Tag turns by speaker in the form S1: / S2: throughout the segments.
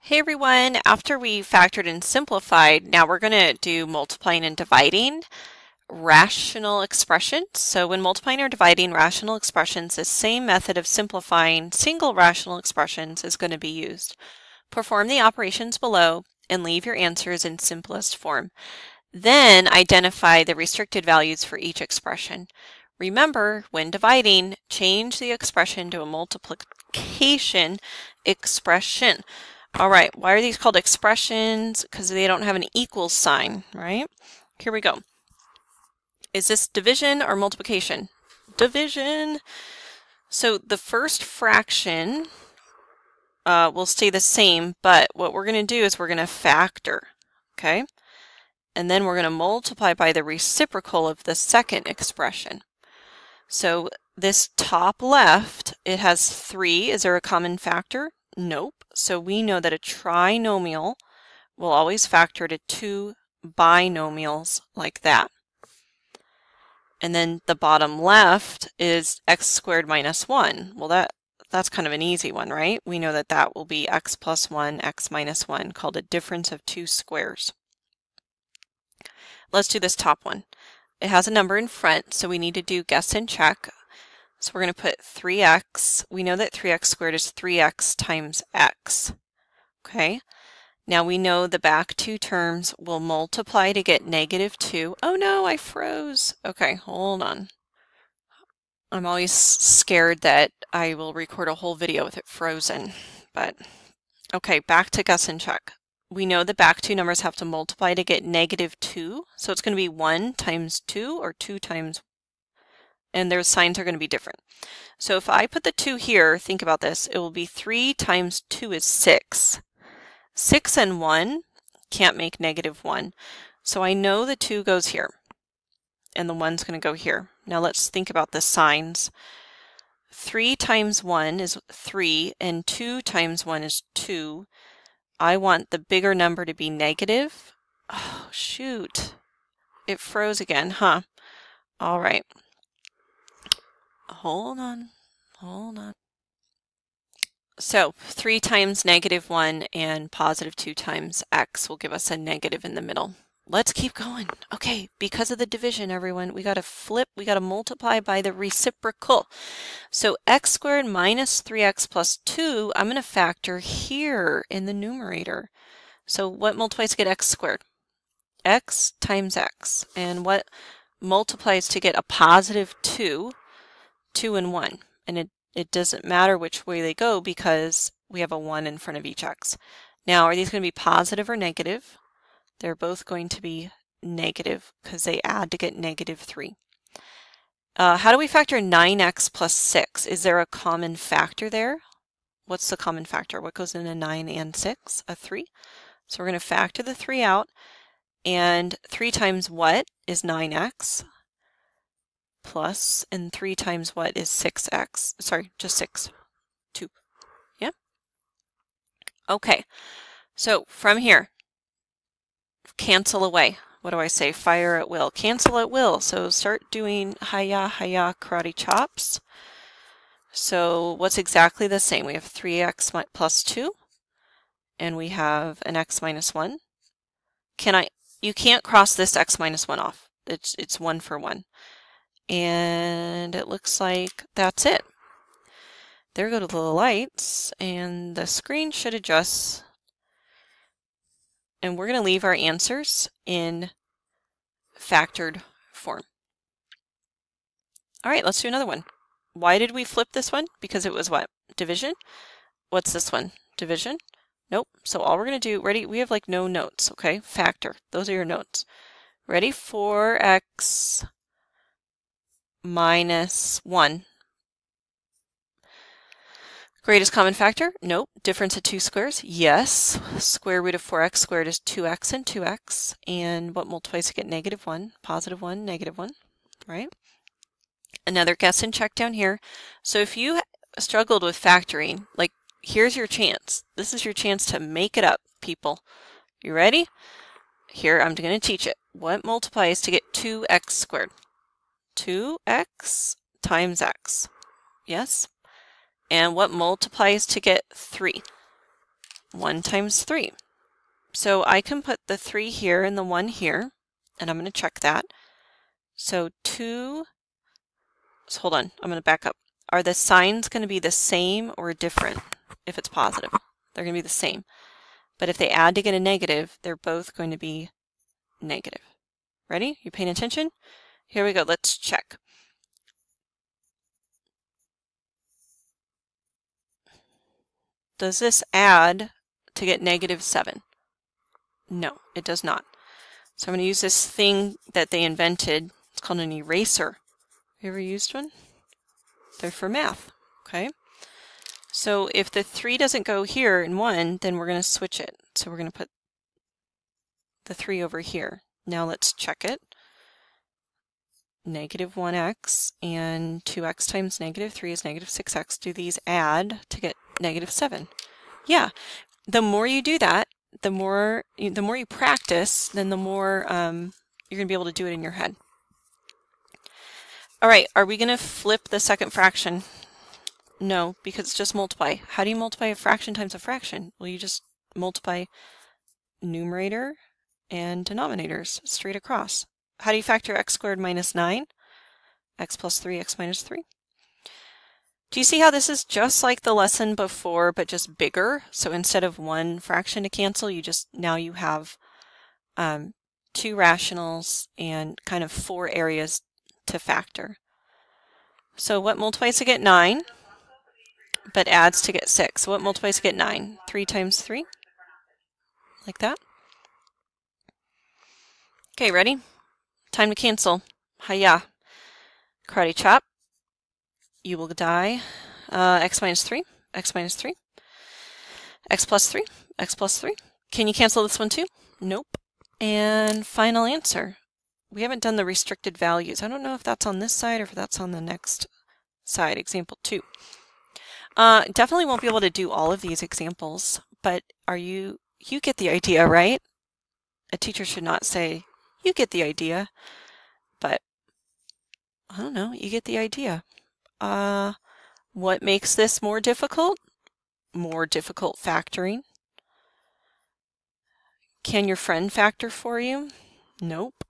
S1: Hey everyone, after we factored and simplified, now we're going to do multiplying and dividing rational expressions. So when multiplying or dividing rational expressions, the same method of simplifying single rational expressions is going to be used. Perform the operations below and leave your answers in simplest form. Then identify the restricted values for each expression. Remember, when dividing, change the expression to a multiplication expression. All right, why are these called expressions? Because they don't have an equals sign, right? Here we go. Is this division or multiplication? Division. So the first fraction will stay the same, but what we're going to do is we're going to factor, okay? And then we're going to multiply by the reciprocal of the second expression. So this top left, it has 3. Is there a common factor? Nope. So we know that a trinomial will always factor to 2 binomials like that. And then the bottom left is x squared minus 1. Well, that's kind of an easy one, right? We know that that will be x plus 1, x minus 1, called a difference of 2 squares. Let's do this top one. It has a number in front, so we need to do guess and check. So we're going to put 3x. We know that 3x squared is 3x times x. Okay. Now we know the back two terms will multiply to get -2. Oh no, I froze. Okay, hold on. I'm always scared that I will record a whole video with it frozen. But okay, back to guess and check. We know the back two numbers have to multiply to get -2. So it's going to be 1 times 2 or 2 times, and their signs are going to be different. So if I put the 2 here, think about this, it will be 3 times 2 is 6. 6 and 1 can't make -1. So I know the 2 goes here, and the 1's going to go here. Now let's think about the signs. 3 times 1 is 3, and 2 times 1 is 2. I want the bigger number to be negative. Oh, shoot. It froze again, huh? All right. Hold on. So 3 times -1 and +2 times x will give us a negative in the middle. Let's keep going. Okay, because of the division, everyone, we got to flip, we got to multiply by the reciprocal. So x squared minus 3x plus 2, I'm going to factor here in the numerator. So what multiplies to get x squared? X times x. And what multiplies to get a +2? 2 and 1. And it doesn't matter which way they go because we have a 1 in front of each x. Now, are these going to be positive or negative? They're both going to be negative because they add to get -3. How do we factor 9x plus 6? Is there a common factor there? What's the common factor? What goes into 9 and 6? A 3. So we're going to factor the 3 out. And 3 times what is 9x? Plus, and 3 times what is 6x? Sorry, just 6. 2. Yeah? Okay. So from here, cancel away. What do I say? Fire at will. Cancel at will. So start doing hiya karate chops. So what's exactly the same? We have 3x plus 2, and we have an x minus 1. You can't cross this x minus 1 off. It's 1 for 1. And it looks like that's it. There go the lights, and the screen should adjust. And we're going to leave our answers in factored form. All right, let's do another one. Why did we flip this one? Because it was what? Division? What's this one? Division? Nope. So all we're going to do, ready? We have like no notes, okay? Factor. Those are your notes. Ready? 4x minus 1. Greatest common factor? Nope. Difference of 2 squares? Yes. Square root of 4x squared is 2x and 2x. And what multiplies to get -1? +1, -1, right? Another guess and check down here. So if you struggled with factoring, like, here's your chance. This is your chance to make it up, people. You ready? Here, I'm going to teach it. What multiplies to get 2x squared? 2x times x. Yes? And what multiplies to get 3? 1 times 3. So I can put the 3 here and the 1 here, and I'm going to check that. So 2, so hold on, I'm going to back up. Are the signs going to be the same or different if it's positive? They're going to be the same. But if they add to get a negative, they're both going to be negative. Ready? You paying attention? Here we go. Let's check. Does this add to get -7? No, it does not. So I'm going to use this thing that they invented. It's called an eraser. You ever used one? They're for math. Okay. So if the 3 doesn't go here in 1, then we're going to switch it. So we're going to put the 3 over here. Now let's check it. -1x and 2x times -3 is -6x. Do these add to get -7? Yeah. The more you do that, the more you practice, then the more you're going to be able to do it in your head. All right, are we going to flip the second fraction? No, because it's just multiply. How do you multiply a fraction times a fraction? Well, you just multiply numerator and denominators straight across. How do you factor x squared minus 9? X plus 3, x minus 3. Do you see how this is just like the lesson before, but just bigger? So instead of one fraction to cancel, now you have 2 rationals and kind of 4 areas to factor. So what multiplies to get 9, but adds to get 6? So what multiplies to get 9? 3 times 3? Like that? Okay, ready? Time to cancel. Hiya. Karate chop. You will die. X minus 3, x minus 3, x plus 3, x plus 3. Can you cancel this one too? Nope. And final answer. We haven't done the restricted values. I don't know if that's on this side or if that's on the next side, example 2. Definitely won't be able to do all of these examples, but you get the idea, right? A teacher should not say, you get the idea, but I don't know, you get the idea. What makes this more difficult? More difficult factoring. Can your friend factor for you? Nope.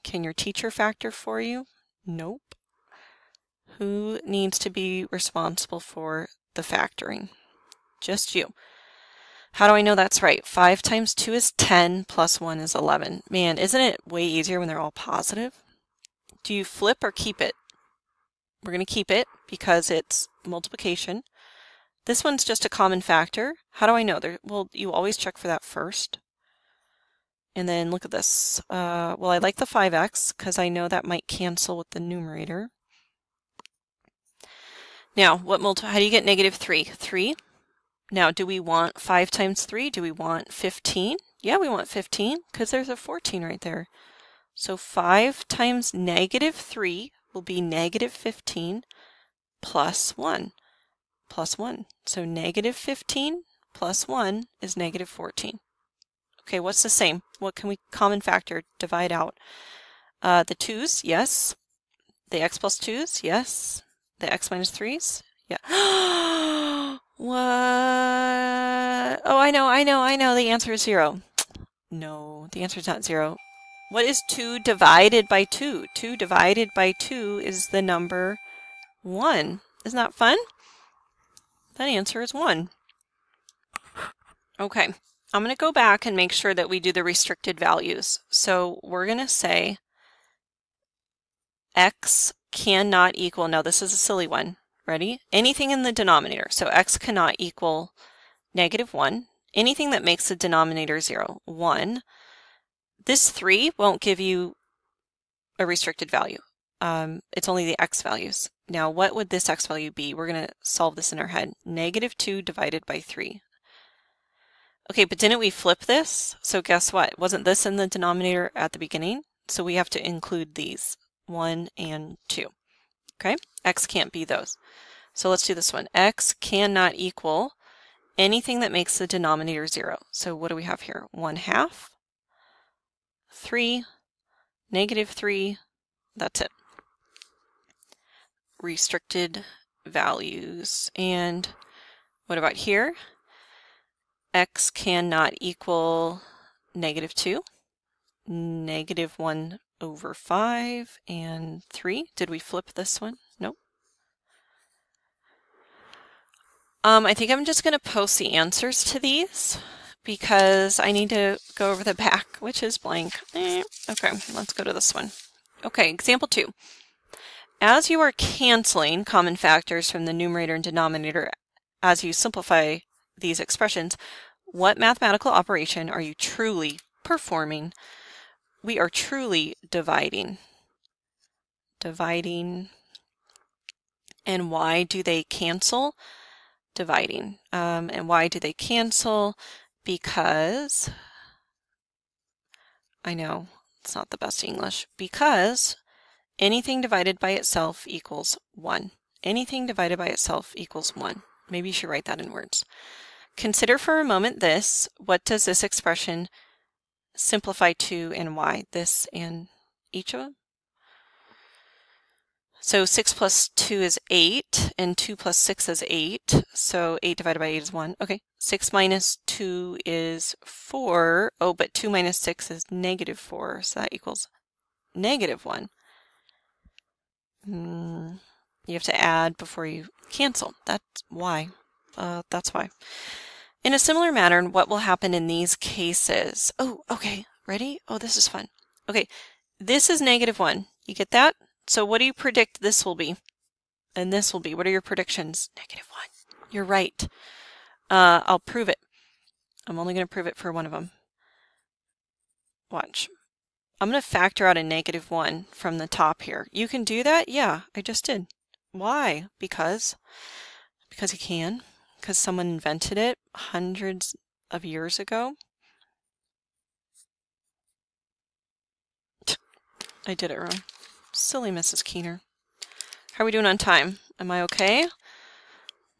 S1: Can your teacher factor for you? Nope. Who needs to be responsible for the factoring? Just you. How do I know that's right? 5 times 2 is 10 plus 1 is 11. Man, isn't it way easier when they're all positive? Do you flip or keep it? We're going to keep it because it's multiplication. This one's just a common factor. How do I know? Well, you always check for that first. And then look at this. Well, I like the 5x because I know that might cancel with the numerator. Now, how do you get -3? 3. Now, do we want 5 times 3? Do we want 15? Yeah, we want 15 because there's a 14 right there. So 5 times -3 will be -15 plus 1. Plus 1. So -15 plus 1 is -14. Okay, what's the same? What can we common factor divide out? The 2's, yes. The x plus 2's, yes. The x minus 3's, yeah. What? Oh, I know. The answer is 0. No, the answer is not 0. What is 2 divided by 2? 2 divided by 2 is the number 1. Isn't that fun? That answer is 1. Okay, I'm going to go back and make sure that we do the restricted values. So we're going to say x cannot equal, now this is a silly one. Ready? Anything in the denominator. So x cannot equal -1. Anything that makes the denominator 0. 1. This 3 won't give you a restricted value. It's only the x values. Now, what would this x value be? We're going to solve this in our head. -2 divided by 3. Okay, but didn't we flip this? So guess what? Wasn't this in the denominator at the beginning? So we have to include these, 1 and 2. Okay, x can't be those. So let's do this one. X cannot equal anything that makes the denominator 0. So what do we have here? 1/2, 3, -3, that's it. Restricted values. And what about here? x cannot equal -2, -1/5, and 3. Did we flip this one? Nope. I think I'm just going to post the answers to these because I need to go over the back, which is blank. Okay, let's go to this one. Okay, example 2. As you are canceling common factors from the numerator and denominator as you simplify these expressions, what mathematical operation are you truly performing? We are truly dividing. Dividing. And why do they cancel? Dividing. And why do they cancel? Because, I know it's not the best English, because anything divided by itself equals 1. Anything divided by itself equals 1. Maybe you should write that in words. Consider for a moment this. What does this expression simplify to and why? This and each of them? So 6 plus 2 is 8, and 2 plus 6 is 8. So 8 divided by 8 is 1. Okay, 6 minus 2 is 4. Oh, but 2 minus 6 is -4, so that equals -1. You have to add before you cancel. That's why. That's why. In a similar manner, what will happen in these cases? Oh, okay, ready? Oh, this is fun. Okay, this is -1. You get that? So what do you predict this will be? And this will be, what are your predictions? -1. You're right. I'll prove it. I'm only going to prove it for one of them. Watch. I'm going to factor out a -1 from the top here. You can do that? Yeah, I just did. Why? Because you can. Because someone invented it hundreds of years ago. I did it wrong. Silly Mrs. Keener. How are we doing on time? Am I okay?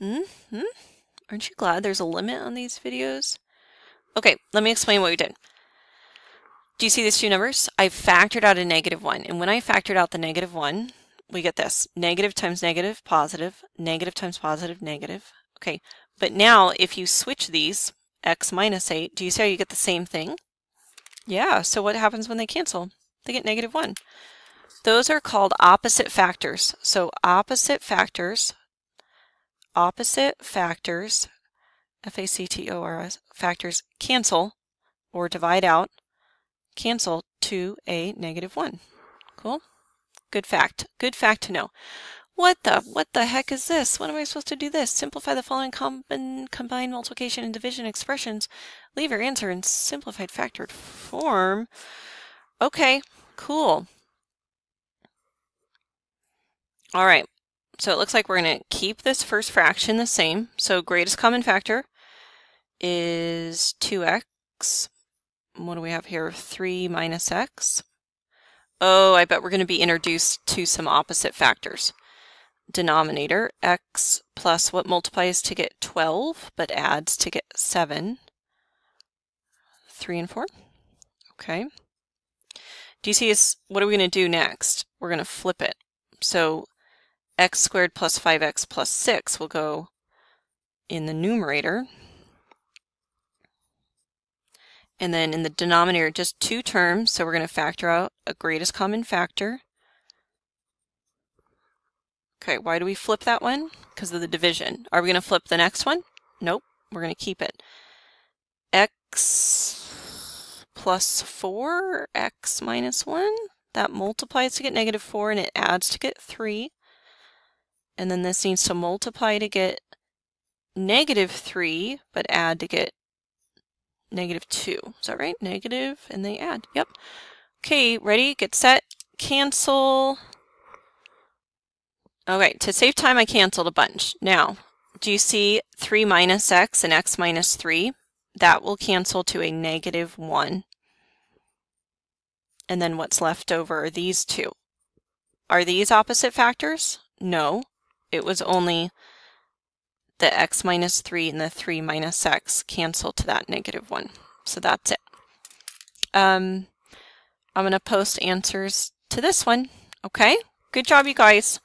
S1: Aren't you glad there's a limit on these videos? Okay, let me explain what we did. Do you see these two numbers? I factored out a -1, and when I factored out the -1, we get this. Negative times negative, positive, negative times positive, negative. Okay, but now if you switch these, x minus 8, do you see how you get the same thing? Yeah, so what happens when they cancel? They get -1. Those are called opposite factors. So opposite factors, F-A-C-T-O-R-S, factors cancel or divide out, cancel to a -1. Cool? Good fact. Good fact to know. What the heck is this? When am I supposed to do this? Simplify the following combined multiplication and division expressions. Leave your answer in simplified factored form. Okay, cool. All right, so it looks like we're going to keep this first fraction the same. So greatest common factor is 2x. What do we have here? 3 minus x. Oh, I bet we're going to be introduced to some opposite factors. Denominator, x plus what multiplies to get 12, but adds to get 7. 3 and 4. Okay. Do you see what are we going to do next? We're going to flip it. So x squared plus 5x plus 6 will go in the numerator. And then in the denominator, just 2 terms. So we're going to factor out a greatest common factor. Okay, why do we flip that one? Because of the division. Are we going to flip the next one? Nope, we're going to keep it. X plus 4, x minus 1. That multiplies to get -4 and it adds to get 3. And then this needs to multiply to get -3, but add to get -2. Is that right? Negative, and they add. Yep. Okay, ready, get set, cancel. Okay, to save time, I canceled a bunch. Now, do you see 3 minus x and x minus 3? That will cancel to a -1. And then what's left over are these two. Are these opposite factors? No. It was only the x minus 3 and the 3 minus x cancel to that -1. So that's it. I'm going to post answers to this one. Okay? Good job, you guys.